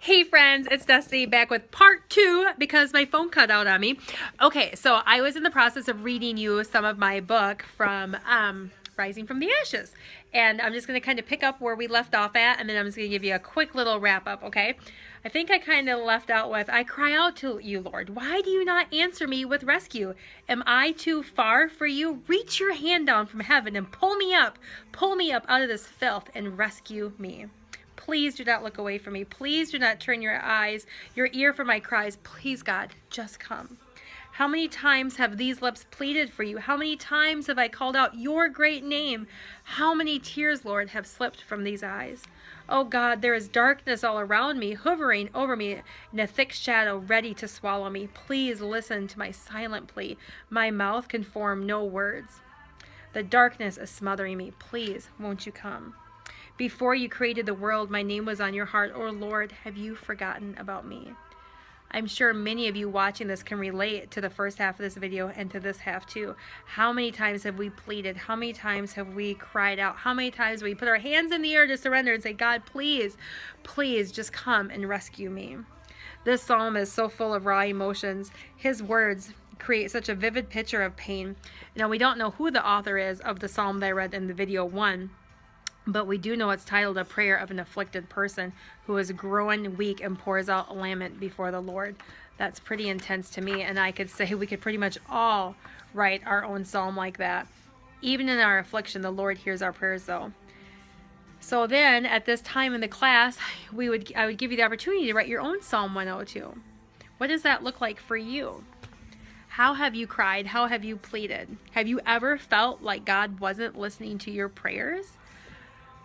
Hey friends, it's Destiny back with part 2 because my phone cut out on me. Okay, so I was in the process of reading you some of my book from Rising from the Ashes. And I'm just going to kind of pick up where we left off at, and then I'm just going to give you a quick little wrap up, okay? I think I kind of left out with, I cry out to you, Lord. Why do you not answer me with rescue? Am I too far for you? Reach your hand down from heaven and pull me up out of this filth and rescue me. Please do not look away from me. Please do not turn your ear from my cries. Please, God, just come. How many times have these lips pleaded for you? How many times have I called out your great name? How many tears, Lord, have slipped from these eyes? Oh God, there is darkness all around me, hovering over me in a thick shadow, ready to swallow me. Please listen to my silent plea. My mouth can form no words. The darkness is smothering me. Please, won't you come? Before you created the world, my name was on your heart. Oh Lord, have you forgotten about me? I'm sure many of you watching this can relate to the first half of this video and to this half too. How many times have we pleaded? How many times have we cried out? How many times have we put our hands in the air to surrender and say, God, please, please just come and rescue me? This psalm is so full of raw emotions. His words create such a vivid picture of pain. Now, we don't know who the author is of the psalm that I read in the video 1. But we do know it's titled A Prayer of an Afflicted Person who is growing weak and pours out a lament before the Lord. That's pretty intense to me, and I could say we could pretty much all write our own psalm like that. Even in our affliction, the Lord hears our prayers though. So then, at this time in the class, I would give you the opportunity to write your own Psalm 102. What does that look like for you? How have you cried? How have you pleaded? Have you ever felt like God wasn't listening to your prayers?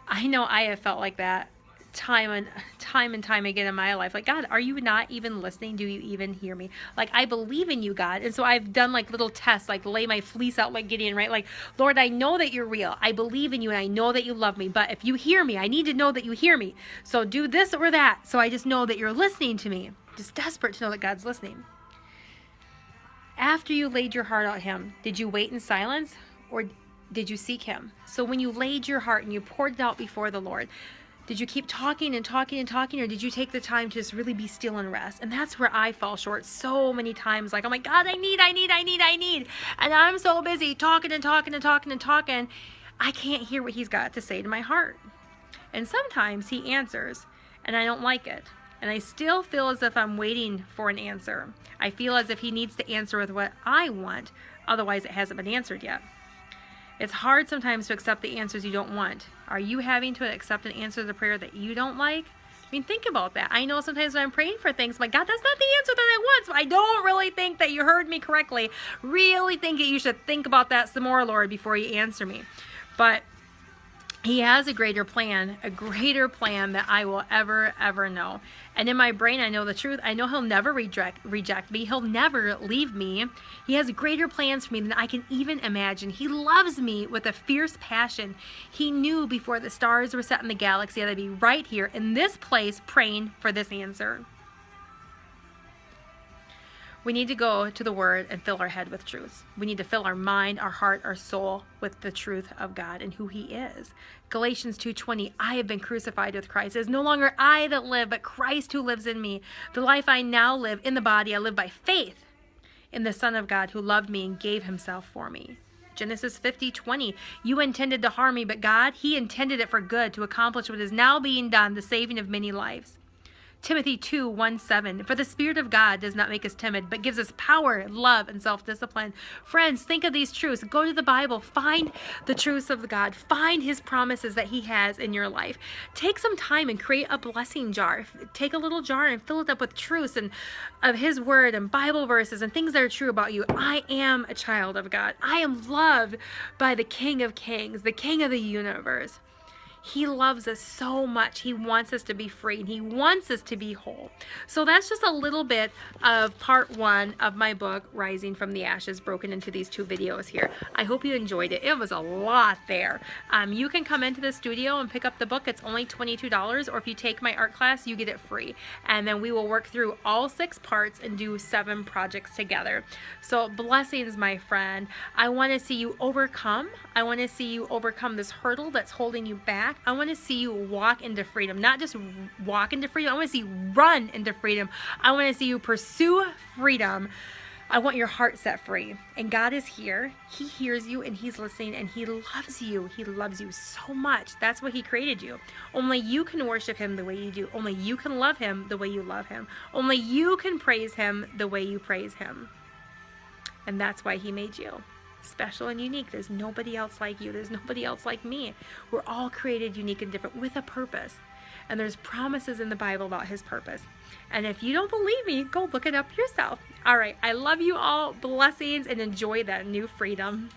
I know I have felt like that time and time again in my life. Like, God, are you not even listening? Do you even hear me? Like, I believe in you, God. And so I've done like little tests, like lay my fleece out like Gideon, right? Like, Lord, I know that you're real. I believe in you and I know that you love me. But if you hear me, I need to know that you hear me. So do this or that. So I just know that you're listening to me. Just desperate to know that God's listening. After you laid your heart on him, did you wait in silence or did you seek him? So when you laid your heart and you poured it out before the Lord, did you keep talking and talking and talking, or did you take the time to just really be still and rest? And that's where I fall short so many times. Like, oh my God, I need. And I'm so busy talking and talking. I can't hear what he's got to say to my heart. And sometimes he answers and I don't like it. And I still feel as if I'm waiting for an answer. I feel as if he needs to answer with what I want. Otherwise, it hasn't been answered yet. It's hard sometimes to accept the answers you don't want. Are you having to accept an answer to the prayer that you don't like? I mean, think about that. I know sometimes when I'm praying for things, I'm like, God, that's not the answer that I want. So I don't really think that you heard me correctly. Really think that you should think about that some more, Lord, before you answer me. But he has a greater plan that I will ever know. And in my brain, I know the truth. I know he'll never reject me. He'll never leave me. He has greater plans for me than I can even imagine. He loves me with a fierce passion. He knew before the stars were set in the galaxy that I'd be right here in this place praying for this answer. We need to go to the Word and fill our head with truth. We need to fill our mind, our heart, our soul with the truth of God and who he is. Galatians 2:20, I have been crucified with Christ. It is no longer I that live, but Christ who lives in me. The life I now live in the body, I live by faith in the Son of God who loved me and gave himself for me. Genesis 50:20, you intended to harm me, but God, he intended it for good to accomplish what is now being done, the saving of many lives. Timothy 2:1-7, for the Spirit of God does not make us timid, but gives us power, love, and self-discipline. Friends, think of these truths. Go to the Bible. Find the truths of God. Find his promises that he has in your life. Take some time and create a blessing jar. Take a little jar and fill it up with truths and of his word and Bible verses and things that are true about you. I am a child of God. I am loved by the King of Kings, the King of the universe. He loves us so much. He wants us to be free. And he wants us to be whole. So that's just a little bit of part 1 of my book, Rising from the Ashes, broken into these 2 videos here. I hope you enjoyed it. It was a lot there. You can come into the studio and pick up the book. It's only $22. Or if you take my art class, you get it free. And then we will work through all 6 parts and do 7 projects together. So blessings, my friend. I want to see you overcome. I want to see you overcome this hurdle that's holding you back. back. I want to see you walk into freedom, not just walk into freedom. I want to see you run into freedom. I want to see you pursue freedom. I want your heart set free. And God is here. He hears you and He's listening and He loves you. He loves you so much. That's why He created you. Only you can worship Him the way you do. Only you can love Him the way you love Him. Only you can praise Him the way you praise Him. And that's why He made you. Special and unique. There's nobody else like you. There's nobody else like me. We're all created unique and different with a purpose. And there's promises in the Bible about His purpose. And if you don't believe me, go look it up yourself. All right. I love you all. Blessings and enjoy that new freedom.